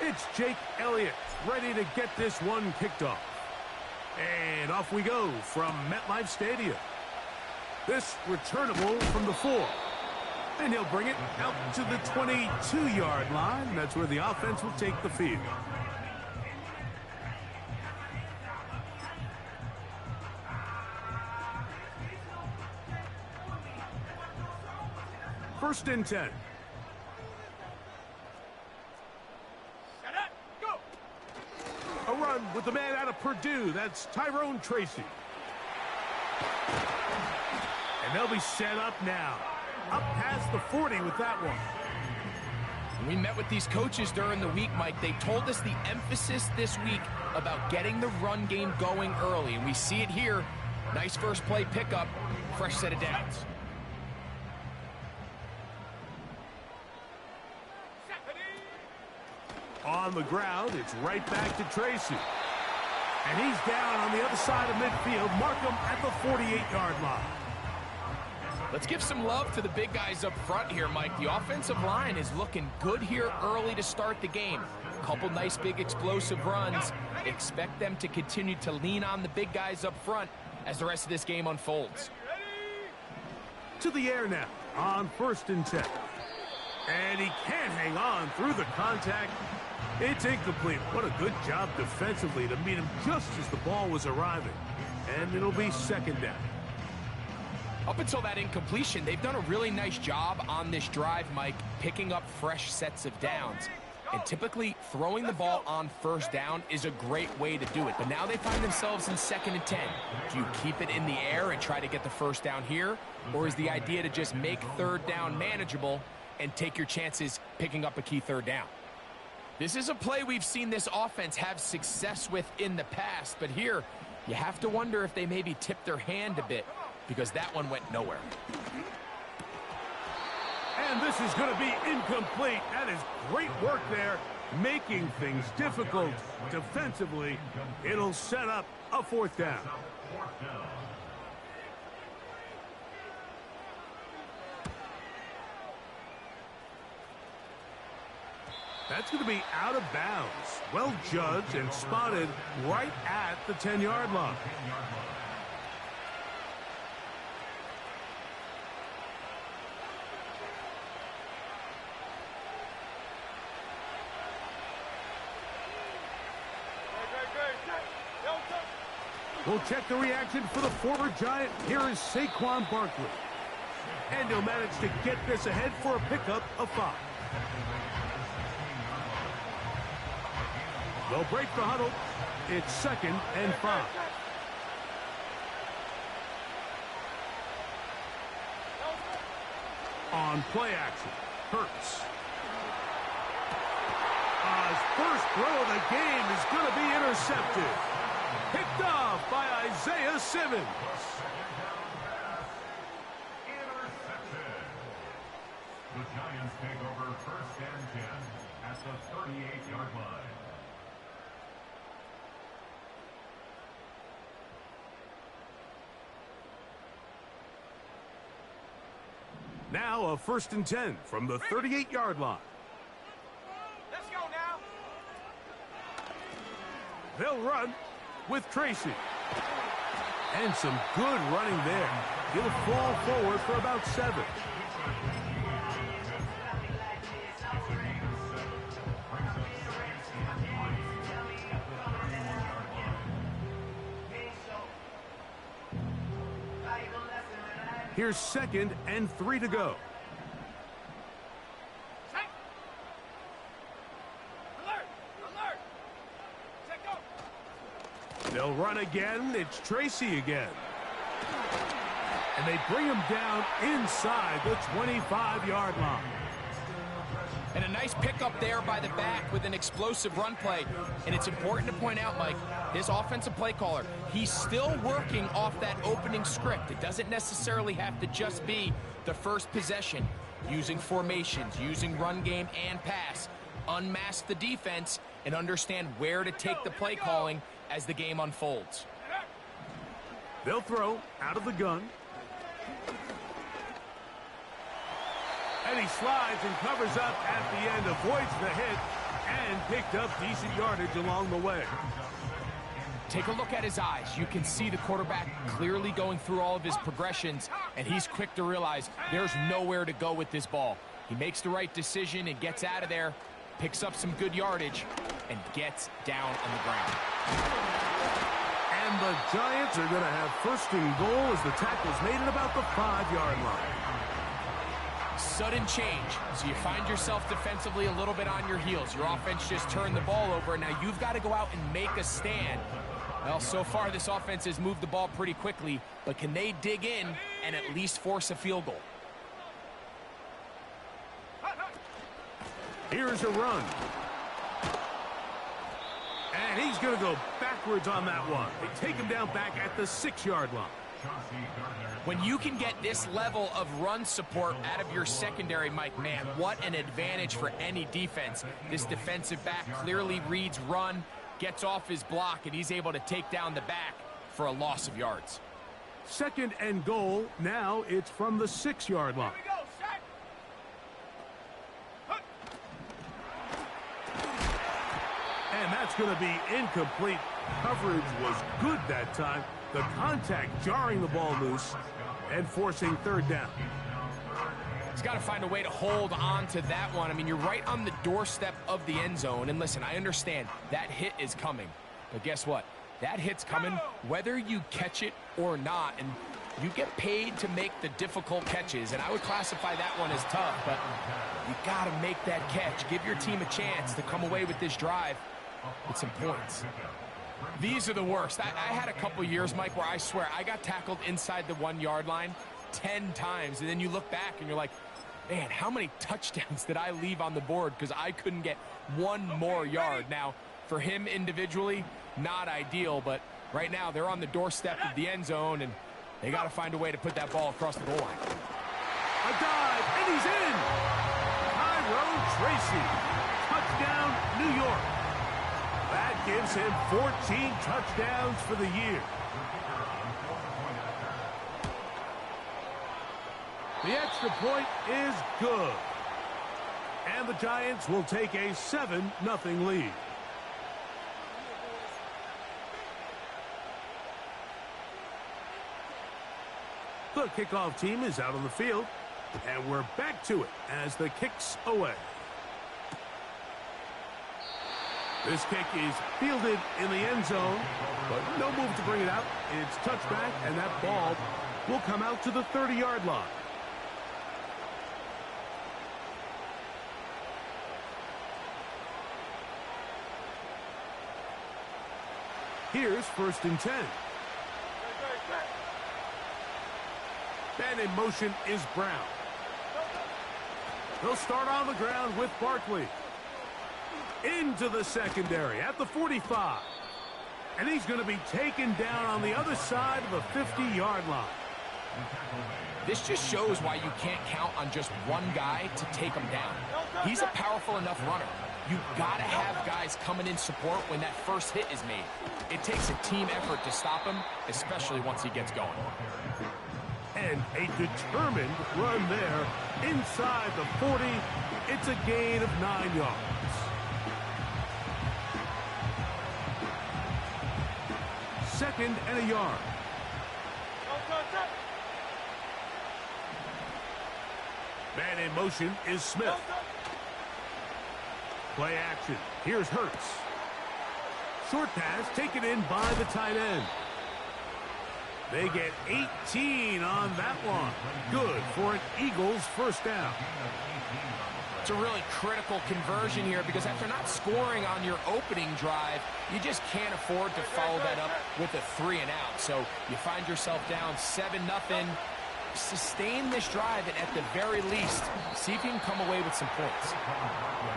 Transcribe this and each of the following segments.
It's Jake Elliott ready to get this one kicked off. And off we go from MetLife Stadium. This returnable from the 4. And he'll bring it out to the 22-yard line. That's where the offense will take the field. First and 10. A run with the man out of Purdue. That's Tyrone Tracy. And they'll be set up now. Up past the 40 with that one. We met with these coaches during the week, Mike. They told us the emphasis this week about getting the run game going early. And we see it here. Nice first play pickup. Fresh set of downs. On the ground, it's right back to Tracy. And he's down on the other side of midfield. Mark him at the 48-yard line. Let's give some love to the big guys up front here, Mike. The offensive line is looking good here early to start the game. Couple nice big explosive runs. Expect them to continue to lean on the big guys up front as the rest of this game unfolds. To the air now on first and 10. And he can't hang on through the contact. It's incomplete. What a good job defensively to meet him just as the ball was arriving. And it'll be second down. Up until that incompletion, they've done a really nice job on this drive, Mike, picking up fresh sets of downs. And typically, throwing the ball on first down is a great way to do it. But now they find themselves in second and 10. Do you keep it in the air and try to get the first down here? Or is the idea to just make third down manageable and take your chances picking up a key third down? This is a play we've seen this offense have success with in the past, but here you have to wonder if they maybe tipped their hand a bit because that one went nowhere. And this is going to be incomplete. That is great work there, making things difficult defensively. It'll set up a fourth down. That's going to be out of bounds. Well judged and spotted right at the 10-yard line. We'll check the reaction for the former Giant. Here is Saquon Barkley. And he'll manage to get this ahead for a pickup of 5. They'll break the huddle. It's second and 5. On play action, Hurts. His first throw of the game is going to be intercepted. Picked off by Isaiah Simmons. Intercepted. The Giants take over first and 10 at the 38-yard line. Now a first and 10 from the 38-yard line. Let's go now. They'll run with Tracy. And some good running there. He'll fall forward for about 7. Here's second and 3 to go. They'll run again. It's Tracy again. And they bring him down inside the 25-yard line. And a nice pickup there by the back with an explosive run play. And it's important to point out, Mike, this offensive play caller, he's still working off that opening script. It doesn't necessarily have to just be the first possession. Using formations, using run game and pass. Unmask the defense and understand where to take the play calling as the game unfolds. They'll throw out of the gun. And he slides and covers up at the end, avoids the hit, and picked up decent yardage along the way. Take a look at his eyes. You can see the quarterback clearly going through all of his progressions, and he's quick to realize there's nowhere to go with this ball. He makes the right decision and gets out of there, picks up some good yardage, and gets down on the ground. And the Giants are going to have first and goal as the tackle's made at about the 5-yard line. Sudden change, so you find yourself defensively a little bit on your heels. Your offense just turned the ball over, and now you've got to go out and make a stand. Well, so far this offense has moved the ball pretty quickly, but can they dig in and at least force a field goal? Here's a run. And he's going to go backwards on that one. They take him down back at the 6-yard line. When you can get this level of run support out of your secondary, Mike, man, what an advantage for any defense. This defensive back clearly reads run, gets off his block, and he's able to take down the back for a loss of yards. Second and goal. Now it's from the 6-yard line. And that's going to be incomplete. Coverage was good that time. The contact jarring the ball loose and forcing third down. He's got to find a way to hold on to that one. I mean, you're right on the doorstep of the end zone. And listen, I understand that hit is coming. But guess what? That hit's coming whether you catch it or not. And you get paid to make the difficult catches. And I would classify that one as tough. But you got to make that catch. Give your team a chance to come away with this drive with some points. These are the worst. I had a couple years, Mike, where I swear I got tackled inside the 1-yard line 10 times. And then you look back and you're like, man, how many touchdowns did I leave on the board because I couldn't get one more yard? Now, for him individually, not ideal, but right now they're on the doorstep of the end zone, and they got to find a way to put that ball across the goal line. A dive, and he's in! Tyrone Tracy. Touchdown, New York. That gives him 14 touchdowns for the year. The extra point is good. And the Giants will take a 7-0 lead. The kickoff team is out on the field. And we're back to it as the kick's away. This kick is fielded in the end zone, but no move to bring it out. It's touchback, and that ball will come out to the 30-yard line. Here's first and 10. And in motion is Brown. He'll start on the ground with Barkley. Into the secondary at the 45. And he's going to be taken down on the other side of the 50-yard line. This just shows why you can't count on just one guy to take him down. He's a powerful enough runner. You've got to have guys coming in support when that first hit is made. It takes a team effort to stop him, especially once he gets going. And a determined run there inside the 40. It's a gain of 9 yards. Second and a yard. Man in motion is Smith. Play action. Here's Hurts. Short pass taken in by the tight end. They get 18 on that one. Good for an Eagles first down. It's a really critical conversion here because after not scoring on your opening drive, you just can't afford to follow that up with a 3-and-out. So you find yourself down 7-0. Sustain this drive and at the very least, see if you can come away with some points.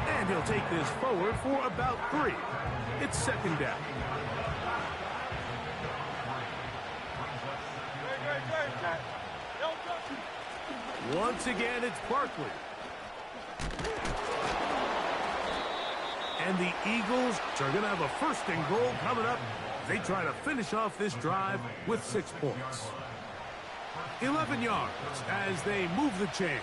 And he'll take this forward for about 3. It's second down. Once again, it's Barkley. And the Eagles are going to have a first and goal coming up. They try to finish off this drive with 6 points. 11 yards as they move the chains.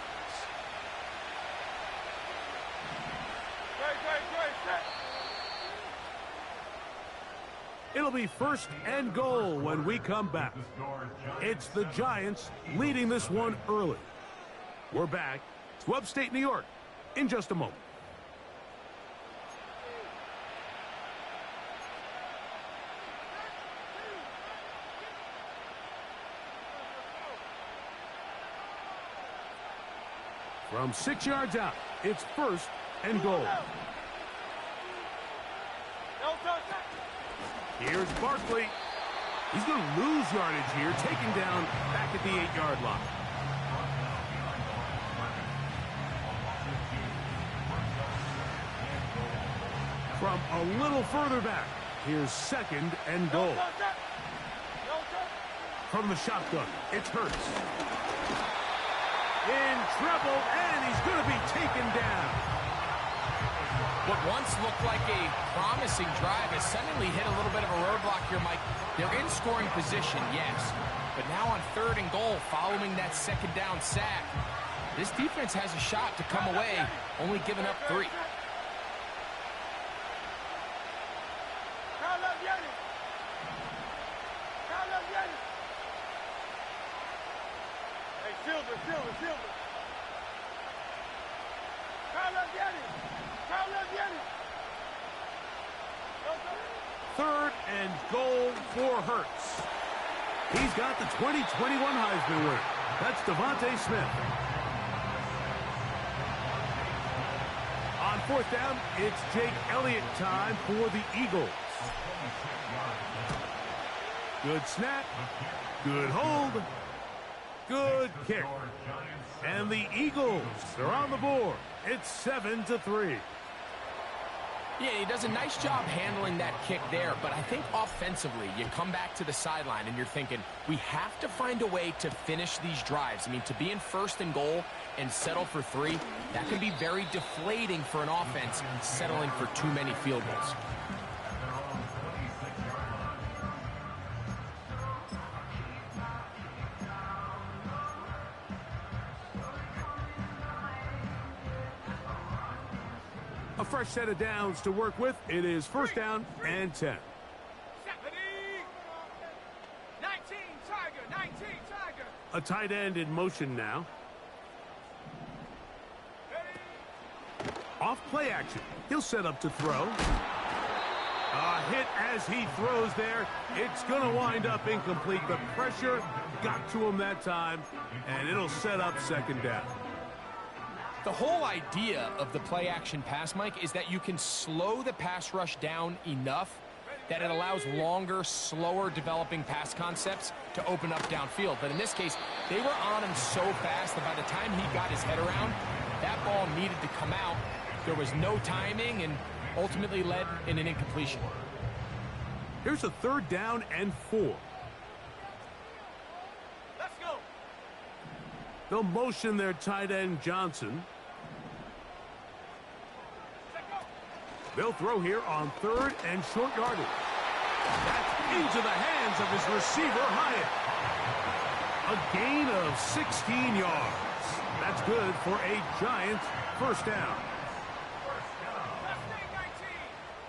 be first and goal when we come back. It's the Giants leading this one early. We're back to upstate New York in just a moment. From 6 yards out, it's first and goal. Here's Barkley. He's going to lose yardage here, taken down back at the 8-yard line. From a little further back, here's second and goal. From the shotgun, it's Hurts. In trouble, and he's going to be taken down. What once looked like a promising drive has suddenly hit a little bit of a roadblock here, Mike. They're in scoring position, yes. But now on third and goal, following that second down sack, this defense has a shot to come away, only giving up 3. Third and goal for Hurts. He's got the 2021 Heisman winner. That's Devontae Smith. On fourth down, it's Jake Elliott time for the Eagles. Good snap. Good hold. Good kick. And the Eagles are on the board. It's 7-3. Yeah, he does a nice job handling that kick there, but I think offensively, you come back to the sideline and you're thinking, we have to find a way to finish these drives. I mean, to be in first and goal and settle for 3, that can be very deflating for an offense settling for too many field goals. A fresh set of downs to work with. It is first down and 10. 19 Tiger. A tight end in motion now. Off play action. He'll set up to throw. A hit as he throws there. It's going to wind up incomplete. The pressure got to him that time, and it'll set up second down. The whole idea of the play-action pass, Mike, is that you can slow the pass rush down enough that it allows longer, slower developing pass concepts to open up downfield. But in this case, they were on him so fast that by the time he got his head around, that ball needed to come out. There was no timing and ultimately led in an incompletion. Here's a third down and 4. Let's go. They'll motion their tight end Johnson. They'll throw here on third and short yardage. That's into the hands of his receiver, Hyatt. A gain of 16 yards. That's good for a Giants first down.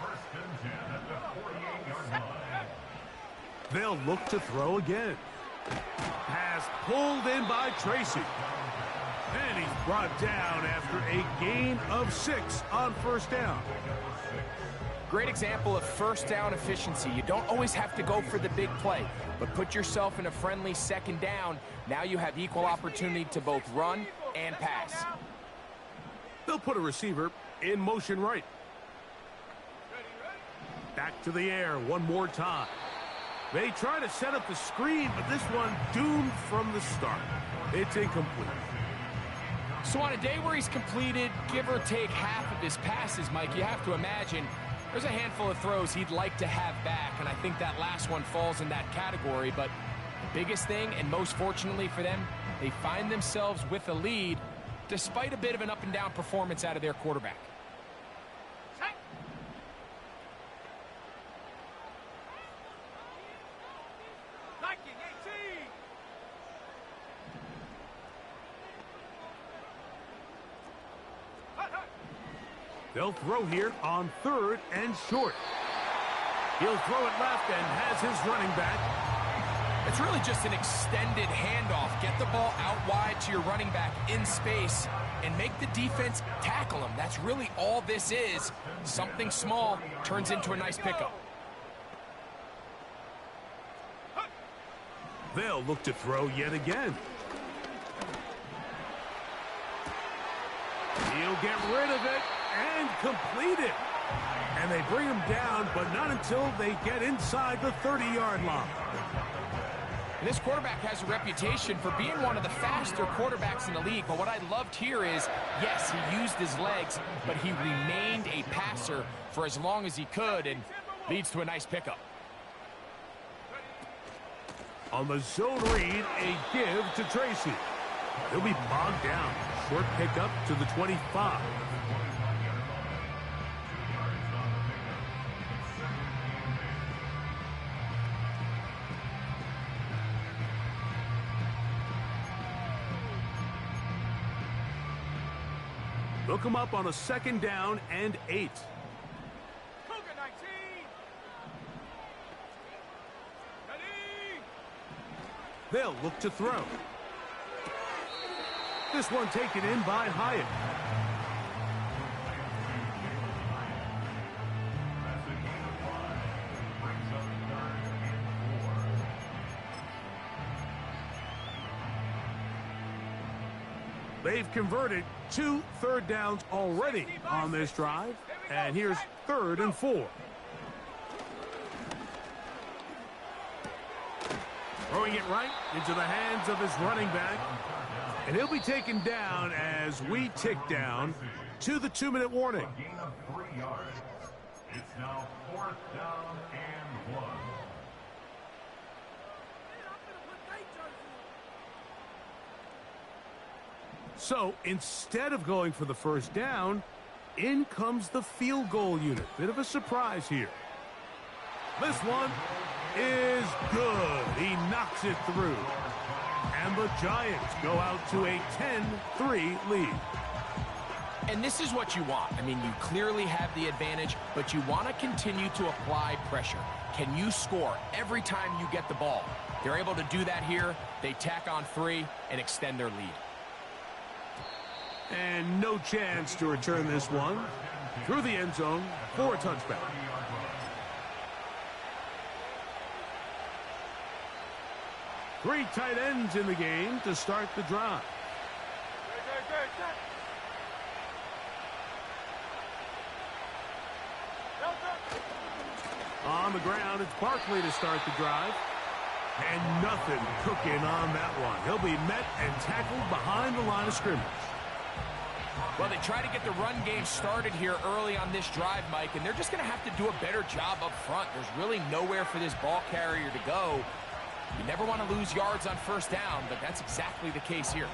First and 10 at the 48-yard line. They'll look to throw again. Pass pulled in by Tracy. And he's brought down after a gain of 6 on first down. Great example of first down efficiency. You don't always have to go for the big play, but put yourself in a friendly second down. Now you have equal opportunity to both run and pass. They'll put a receiver in motion right. Back to the air one more time. They try to set up the screen, but this one doomed from the start. It's incomplete. So on a day where he's completed, give or take half of his passes, Mike, you have to imagine there's a handful of throws he'd like to have back, and I think that last one falls in that category. But the biggest thing, and most fortunately for them, they find themselves with a lead despite a bit of an up-and-down performance out of their quarterback. They'll throw here on third and short. He'll throw it left and has his running back. It's really just an extended handoff. Get the ball out wide to your running back in space and make the defense tackle him. That's really all this is. Something small turns into a nice pickup. They'll look to throw yet again. He'll get rid of it and complete it. And they bring him down, but not until they get inside the 30-yard line. This quarterback has a reputation for being one of the faster quarterbacks in the league, but what I loved here is, yes, he used his legs, but he remained a passer for as long as he could, and leads to a nice pickup. On the zone read, a give to Tracy. He'll be bogged down. Short pickup to the 25. They'll come up on a 2nd down and 8. Cougar 19. Ready. They'll look to throw. This one taken in by Hyatt. They've converted 2 third downs already on this drive. And here's 3rd and 4. Throwing it right into the hands of his running back. And he'll be taken down as we tick down to the 2-minute warning. A gain of 3 yards. It's now 4th down and 1. So instead of going for the 1st down, in comes the field goal unit. Bit of a surprise here. This one is good. He knocks it through. And the Giants go out to a 10-3 lead. And this is what you want. I mean, you clearly have the advantage, but you want to continue to apply pressure. Can you score every time you get the ball? They're able to do that here. They tack on 3 and extend their lead. And no chance to return this one through the end zone for a touchback. Three tight ends in the game to start the drive. On the ground, it's Barkley to start the drive. And nothing cooking on that one. He'll be met and tackled behind the line of scrimmage. Well, they try to get the run game started here early on this drive, Mike, and they're just going to have to do a better job up front. There's really nowhere for this ball carrier to go. You never want to lose yards on 1st down, but that's exactly the case here.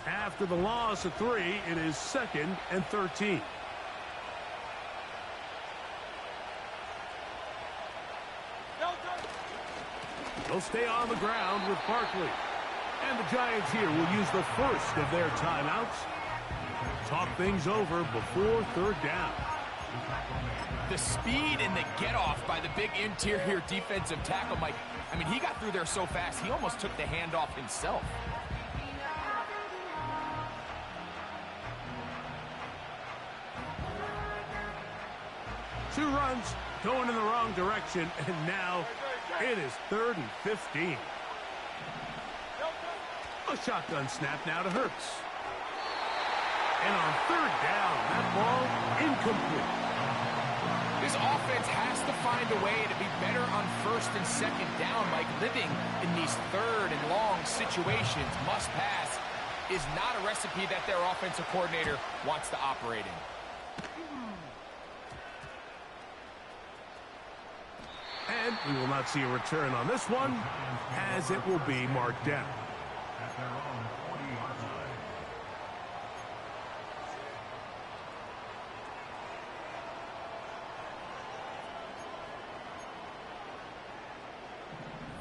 After the loss of 3, it is 2nd and 13. They'll stay on the ground with Barkley. And the Giants here will use the first of their timeouts. Talk things over before 3rd down. The speed and the get-off by the big interior defensive tackle, Mike. I mean, he got through there so fast, he almost took the handoff himself. Two runs going in the wrong direction, and now it is 3rd and 15. A shotgun snap now to Hurts. And on 3rd down, that ball incomplete. This offense has to find a way to be better on 1st and 2nd down, Mike. Living in these 3rd and long situations, must pass, is not a recipe that their offensive coordinator wants to operate in. And we will not see a return on this one, as it will be marked down. At their own 40-yard line.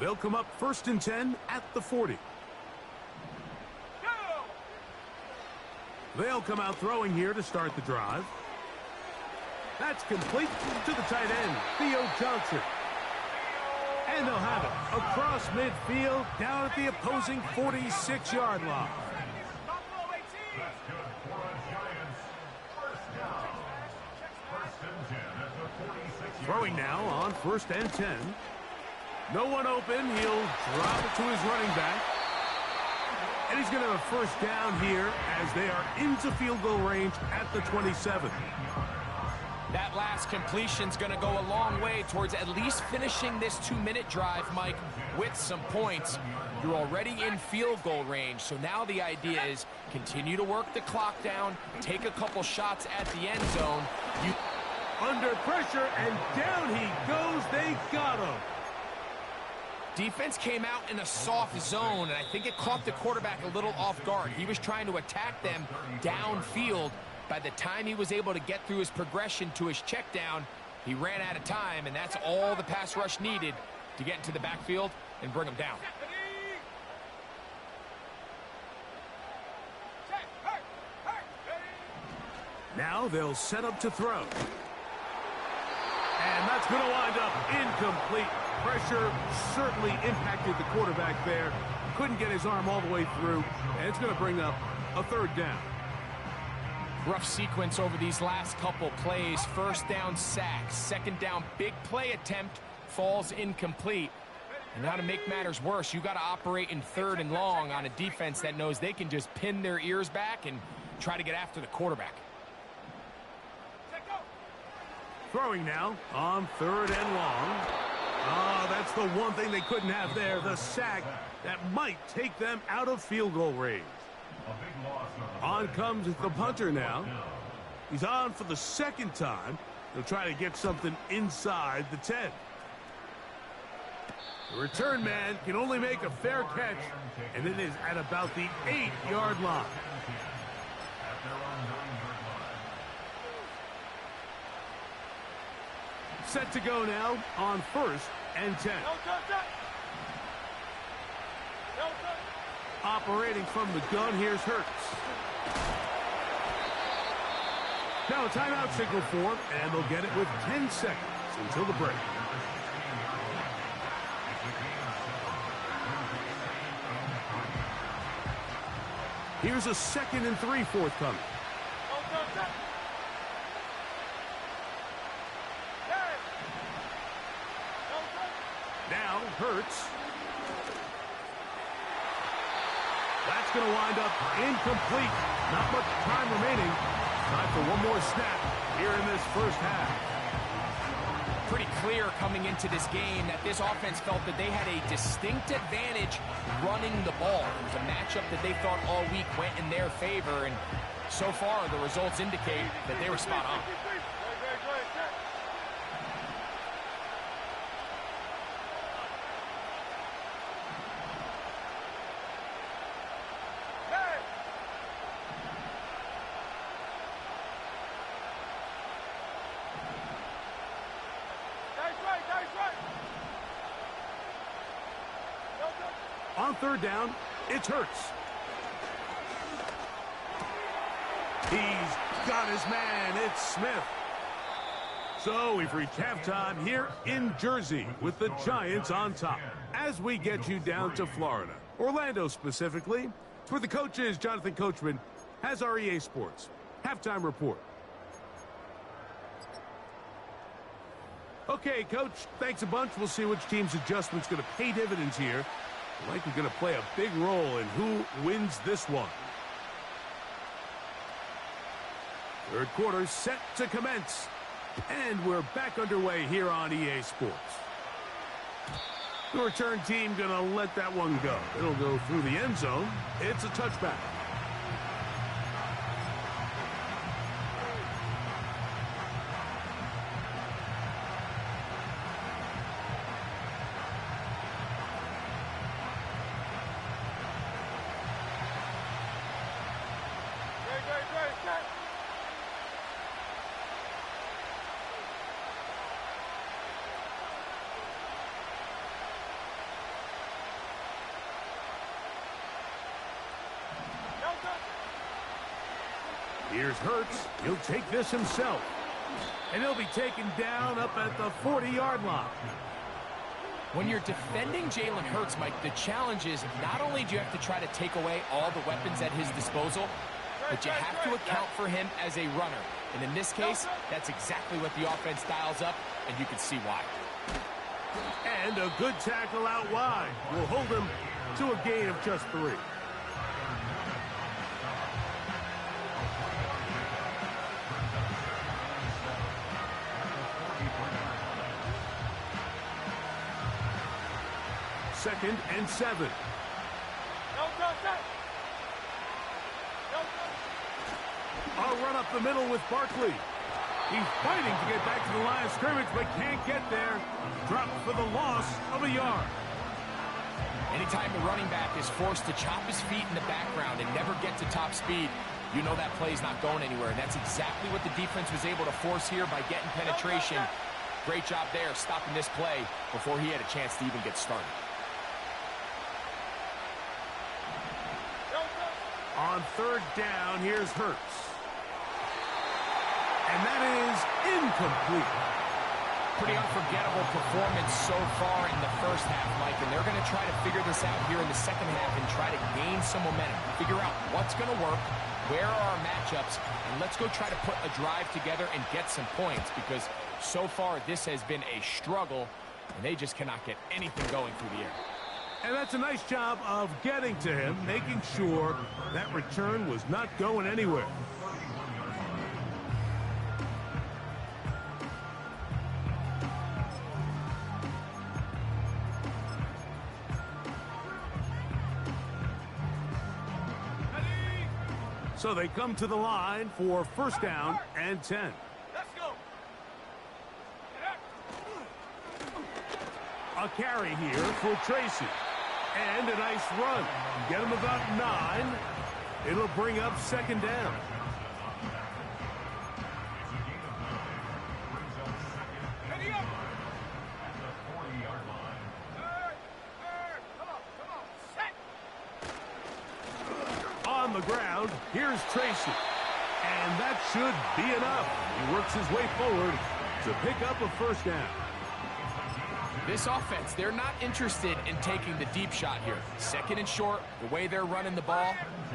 They'll come up 1st and 10 at the 40. They'll come out throwing here to start the drive. That's complete to the tight end, Theo Johnson. And they'll have it across midfield down at the opposing 46-yard line. That's good for a Giants first down. 1st and 10 at the 46. Throwing now on 1st and 10. No one open. He'll drop it to his running back. And he's going to have a 1st down here as they are into field goal range at the 27. That last completion's going to go a long way towards at least finishing this 2-minute drive, Mike, with some points. You're already in field goal range, so now the idea is continue to work the clock down, take a couple shots at the end zone. Under pressure, and down he goes. They got him. Defense came out in a soft zone, and I think it caught the quarterback a little off guard. He was trying to attack them downfield. By the time he was able to get through his progression to his check down, he ran out of time, and that's all the pass rush needed to get into the backfield and bring him down. Now they'll set up to throw. And that's going to wind up incomplete. Pressure certainly impacted the quarterback there. Couldn't get his arm all the way through, and it's going to bring up a 3rd down. Rough sequence over these last couple plays. 1st down sack, 2nd down big play attempt falls incomplete. And now to make matters worse, you got to operate in 3rd and long on a defense that knows they can just pin their ears back and try to get after the quarterback. Throwing now on 3rd and long. That's the one thing they couldn't have there, the sack that might take them out of field goal range. On comes the punter now. He's on for the 2nd time. He'll try to get something inside the 10. The return man can only make a fair catch, and it is at about the 8-yard line. Set to go now on 1st and 10. Operating from the gun, here's Hurts. Now a timeout signal form, and they'll get it with 10 seconds until the break. Here's a 2nd and 3 forthcoming. Now Hurts. That's going to wind up incomplete. Not much time remaining. Time for one more snap here in this 1st half. Pretty clear coming into this game that this offense felt that they had a distinct advantage running the ball. It was a matchup that they thought all week went in their favor, and so far the results indicate that they were spot on. On 3rd down, it's Hurts. He's got his man. It's Smith. So we've reached halftime here in Jersey with the Giants on top. As we get you down to Florida, Orlando specifically, it's where the coach is, Jonathan Coachman, has our EA Sports halftime report. Okay, Coach, thanks a bunch. We'll see which team's adjustment's going to pay dividends here. Likely going to play a big role in who wins this one. 3rd quarter set to commence. And we're back underway here on EA Sports. The return team going to let that one go. It'll go through the end zone. It's a touchback. Here's Hurts. He'll take this himself. And he'll be taken down up at the 40-yard line. When you're defending Jalen Hurts, Mike, the challenge is not only do you have to try to take away all the weapons at his disposal, but you have to account for him as a runner. And in this case, that's exactly what the offense dials up, and you can see why. And a good tackle out wide will hold him to a gain of just 3. Second and 7. A run up the middle with Barkley. He's fighting to get back to the line of scrimmage, but can't get there. Dropped for the loss of a yard. Anytime the running back is forced to chop his feet in the background and never get to top speed, you know that play's not going anywhere. And that's exactly what the defense was able to force here by getting penetration. Great job there stopping this play before he had a chance to even get started. On third down, here's Hurts. And that is incomplete. Pretty unforgettable performance so far in the first half, Mike, and they're going to try to figure this out here in the second half and try to gain some momentum. Figure out what's going to work, where are our matchups, and let's go try to put a drive together and get some points, because so far this has been a struggle, and they just cannot get anything going through the air. And that's a nice job of getting to him, making sure that return was not going anywhere. So they come to the line for first down and 10. Let's go. A carry here for Tracy. And a nice run. Get him about 9. It'll bring up second down. On the ground, here's Tracy. And that should be enough. He works his way forward to pick up a first down. This offense, they're not interested in taking the deep shot here. Second and short, the way they're running the ball,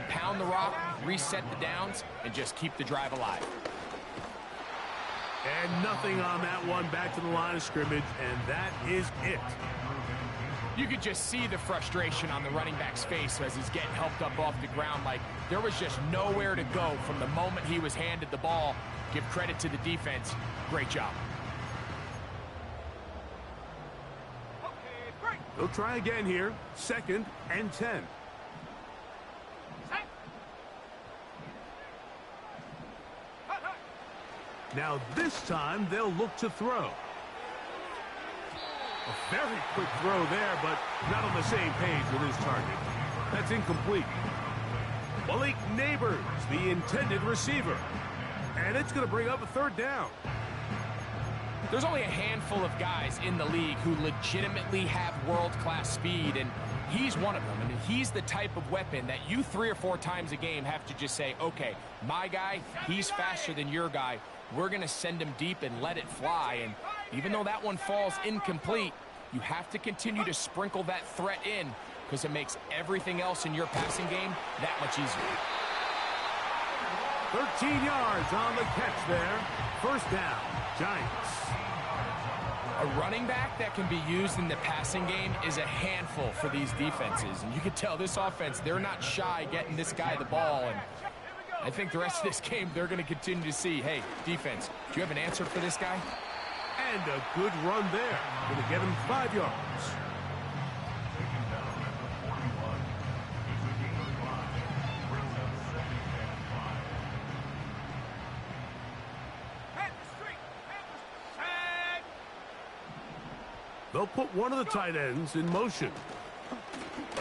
pound the rock, reset the downs, and just keep the drive alive. And nothing on that one, back to the line of scrimmage, and that is it. You could just see the frustration on the running back's face as he's getting helped up off the ground. Like, there was just nowhere to go from the moment he was handed the ball. Give credit to the defense. Great job. They'll try again here. Second and 10. Now this time they'll look to throw. A very quick throw there, but not on the same page with his target. That's incomplete. Malik Neighbors, the intended receiver. And it's going to bring up a third down. There's only a handful of guys in the league who legitimately have world-class speed, and he's one of them. I mean, he's the type of weapon that you 3 or 4 times a game have to just say, okay, my guy, he's faster than your guy. We're going to send him deep and let it fly. And even though that one falls incomplete, you have to continue to sprinkle that threat in, because it makes everything else in your passing game that much easier. 13 yards on the catch there. First down, Giants. A running back that can be used in the passing game is a handful for these defenses. And you can tell this offense, they're not shy getting this guy the ball. And I think the rest of this game, they're going to continue to see, hey, defense, do you have an answer for this guy? And a good run there. Going to get him 5 yards. They'll put one of the tight ends in motion.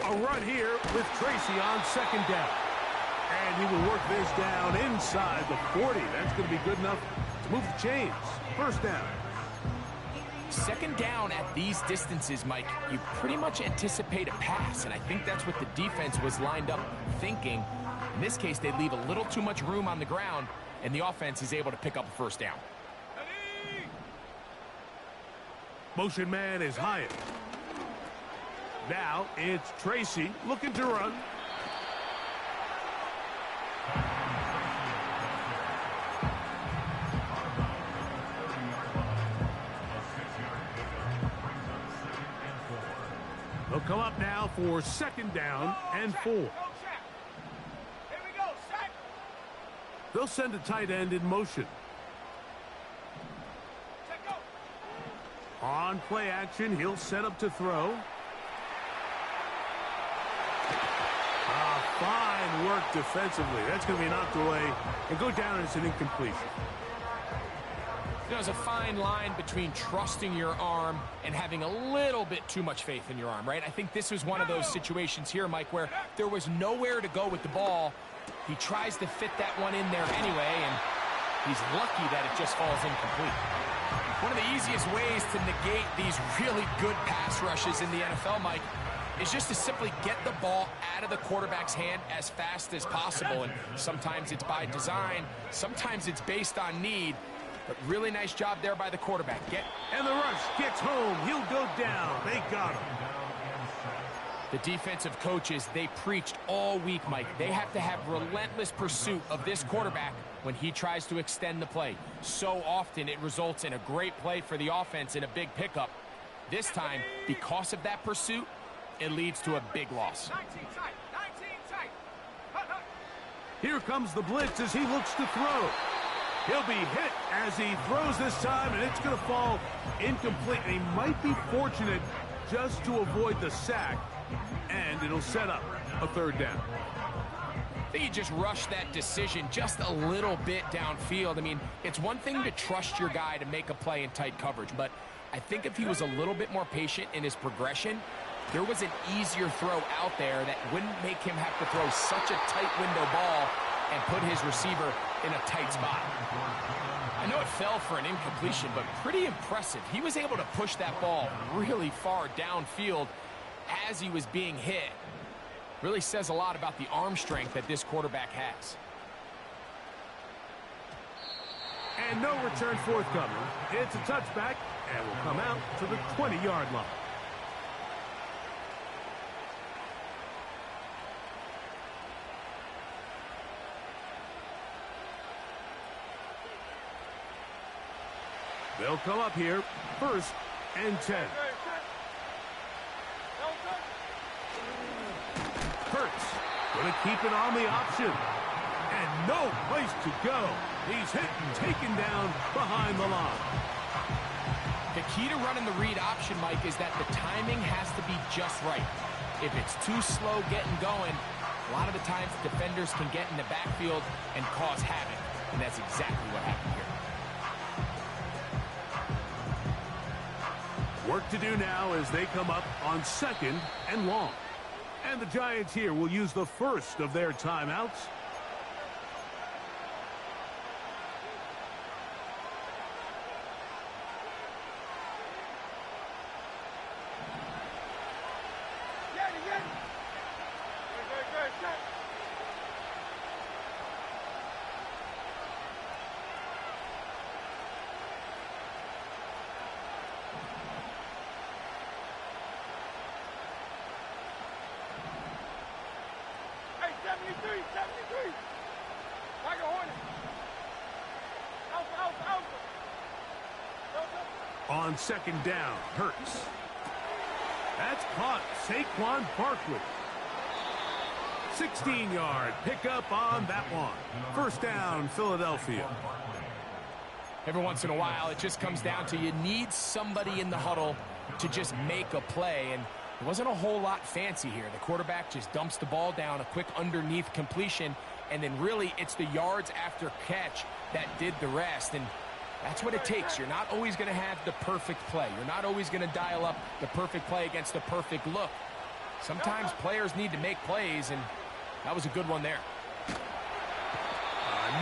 A run here with Tracy on second down. And he will work this down inside the 40. That's going to be good enough to move the chains. First down. Second down at these distances, Mike, you pretty much anticipate a pass, and I think that's what the defense was lined up thinking. In this case, they leave a little too much room on the ground, and the offense is able to pick up a first down. Motion man is Hyatt. Now it's Tracy looking to run. They'll come up now for 2nd down and 4. They'll send a tight end in motion. On play action, he'll set up to throw. Fine work defensively. That's going to be knocked away and go down as an incompletion. There's a fine line between trusting your arm and having a little bit too much faith in your arm, right? I think this was one of those situations here, Mike, where there was nowhere to go with the ball. He tries to fit that one in there anyway, and he's lucky that it just falls incomplete. One of the easiest ways to negate these really good pass rushes in the NFL, Mike, is just to simply get the ball out of the quarterback's hand as fast as possible. And sometimes it's by design, sometimes it's based on need. But really nice job there by the quarterback. And the rush gets home. He'll go down. They got him. The defensive coaches, they preached all week, Mike. They have to have relentless pursuit of this quarterback when he tries to extend the play. So often it results in a great play for the offense and a big pickup. This time, because of that pursuit, it leads to a big loss. 19 tight. 19 tight. Here comes the blitz as he looks to throw. He'll be hit as he throws this time, and it's going to fall incomplete. He might be fortunate just to avoid the sack, and it'll set up a 3rd down. I think he just rushed that decision just a little bit downfield. I mean, it's one thing to trust your guy to make a play in tight coverage, but I think if he was a little bit more patient in his progression, there was an easier throw out there that wouldn't make him have to throw such a tight window ball and put his receiver in a tight spot. I know it fell for an incompletion, but pretty impressive. He was able to push that ball really far downfield as he was being hit. Really says a lot about the arm strength that this quarterback has. And no return forthcoming. It's a touchback, and will come out to the 20-yard line. They'll come up here, 1st and 10. Hurts, going to keep it on the option. And no place to go. He's hit and taken down behind the line. The key to running the read option, Mike, is that the timing has to be just right. If it's too slow getting going, a lot of the times defenders can get in the backfield and cause havoc. And that's exactly what happened here. Work to do now as they come up on 2nd and long. And the Giants here will use the first of their timeouts. On 2nd down, Hurts. That's caught. Saquon Barkley. 16-yard pickup on that one. 1st down, Philadelphia. Every once in a while, it just comes down to you need somebody in the huddle to just make a play, and it wasn't a whole lot fancy here. The quarterback just dumps the ball down, a quick underneath completion, and then really it's the yards after catch that did the rest, and that's what it takes. You're not always going to have the perfect play. You're not always going to dial up the perfect play against the perfect look. Sometimes players need to make plays, and that was a good one there.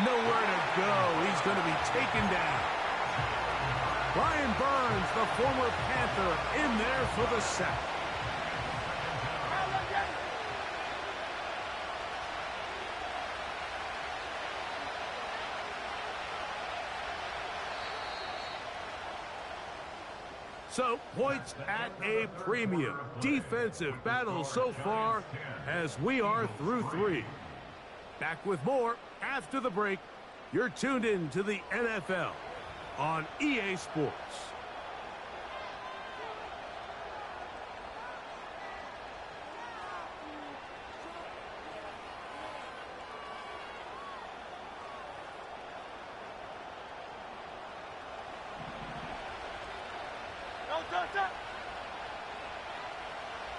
Nowhere to go. He's going to be taken down. Brian Burns, the former Panther, in there for the sack. So, points at a premium. Defensive battle so far as we are through 3. Back with more after the break. You're tuned in to the NFL on EA Sports.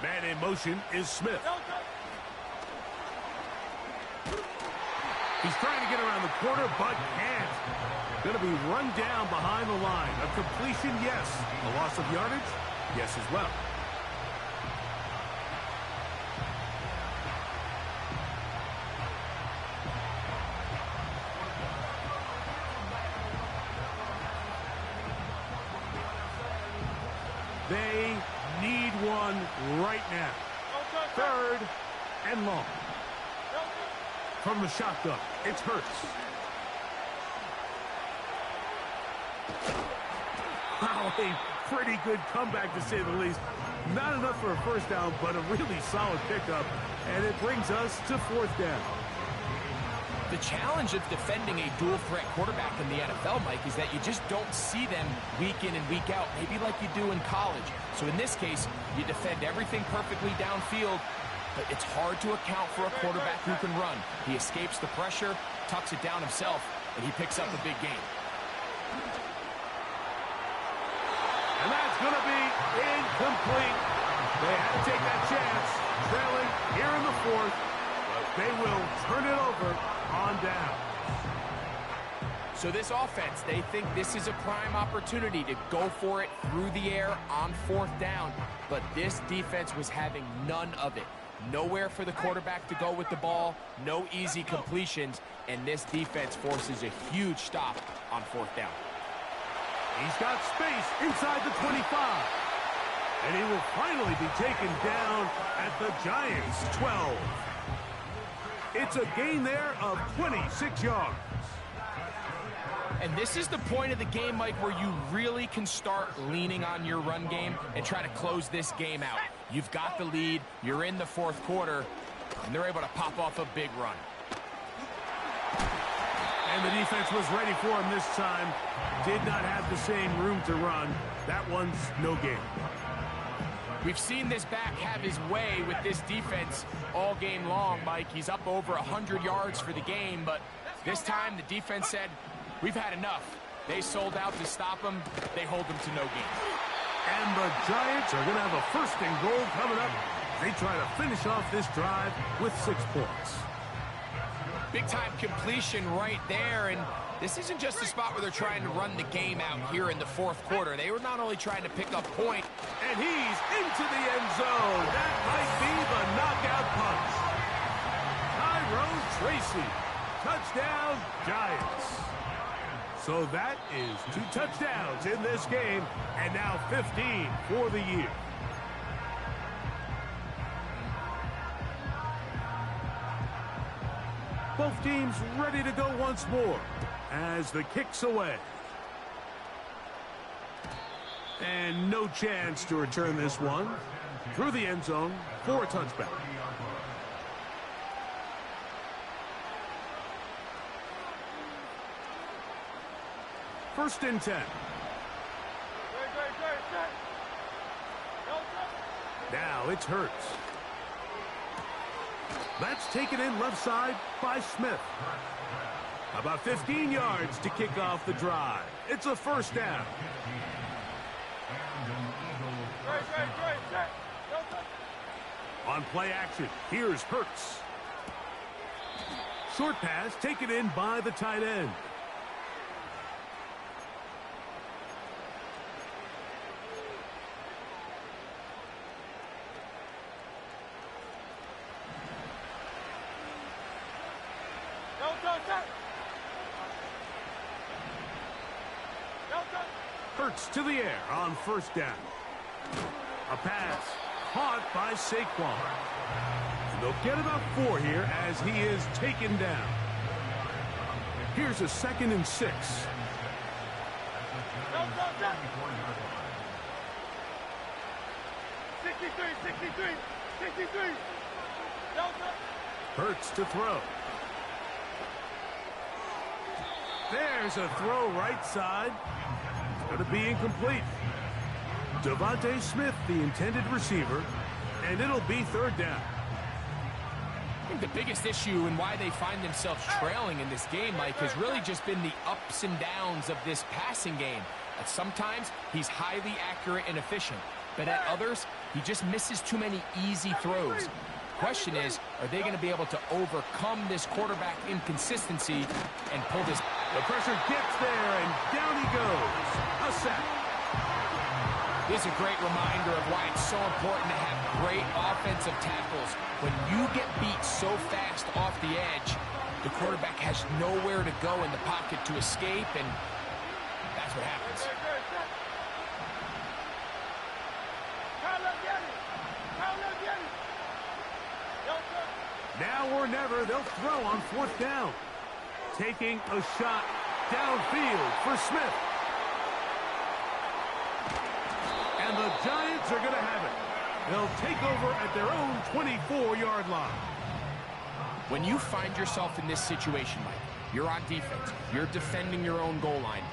Man in motion is Smith. He's trying to get around the corner, but can't. Going to be run down behind the line. A completion, yes. A loss of yardage, yes as well. They need one right now. 3rd and long. From the shotgun, it's Hurts. Wow, a pretty good comeback to say the least. Not enough for a first down, but a really solid pickup. And it brings us to 4th down. The challenge of defending a dual-threat quarterback in the NFL, Mike, is that you just don't see them week in and week out, maybe like you do in college. So in this case, you defend everything perfectly downfield, but it's hard to account for a quarterback who can run. He escapes the pressure, tucks it down himself, and he picks up a big gain. And that's going to be incomplete. They had to take that chance, trailing here in the 4th, but they will turn it over on down. So this offense, they think this is a prime opportunity to go for it through the air on 4th down, but this defense was having none of it. Nowhere for the quarterback to go with the ball, no easy completions, and this defense forces a huge stop on 4th down. He's got space inside the 25. And he will finally be taken down at the Giants' 12. It's a gain there of 26 yards. And this is the point of the game, Mike, where you really can start leaning on your run game and try to close this game out. You've got the lead, you're in the 4th quarter, and they're able to pop off a big run. And the defense was ready for him this time. Did not have the same room to run. That one's no gain. We've seen this back have his way with this defense all game long, Mike. He's up over 100 yards for the game, but this time the defense said, we've had enough. They sold out to stop him. They hold him to no gain. And the Giants are going to have a 1st and goal coming up. They try to finish off this drive with 6 points. Big-time completion right there, and this isn't just a spot where they're trying to run the game out here in the 4th quarter. They were not only trying to pick up points. And he's into the end zone. That might be the knockout punch. Tyrone Tracy. Touchdown, Giants. So that is 2 touchdowns in this game, and now 15 for the year. Both teams ready to go once more as the kick's away. And no chance to return this one through the end zone for a touchback. First and 10. Now it's Hurts. That's taken in left side by Smith. About 15 yards to kick off the drive. It's a 1st down. On play action, here's Hurts. Short pass taken in by the tight end. Hurts to the air on 1st down. A pass caught by Saquon. And they'll get about 4 here as he is taken down. Here's a 2nd and 6. Hurts to throw. There's a throw right side. It's going to be incomplete. Devontae Smith, the intended receiver, and it'll be third down. I think the biggest issue and why they find themselves trailing in this game, Mike, has really just been the ups and downs of this passing game. At sometimes, he's highly accurate and efficient, but at others, he just misses too many easy throws. Question is, are they going to be able to overcome this quarterback inconsistency and pull this? The pressure gets there, and down he goes. A sack. This is a great reminder of why it's so important to have great offensive tackles. When you get beat so fast off the edge, the quarterback has nowhere to go in the pocket to escape, and that's what happens. Now or never, they'll throw on fourth down. Taking a shot downfield for Smith. And the Giants are going to have it. They'll take over at their own 24-yard line. When you find yourself in this situation, Mike, you're on defense, you're defending your own goal line,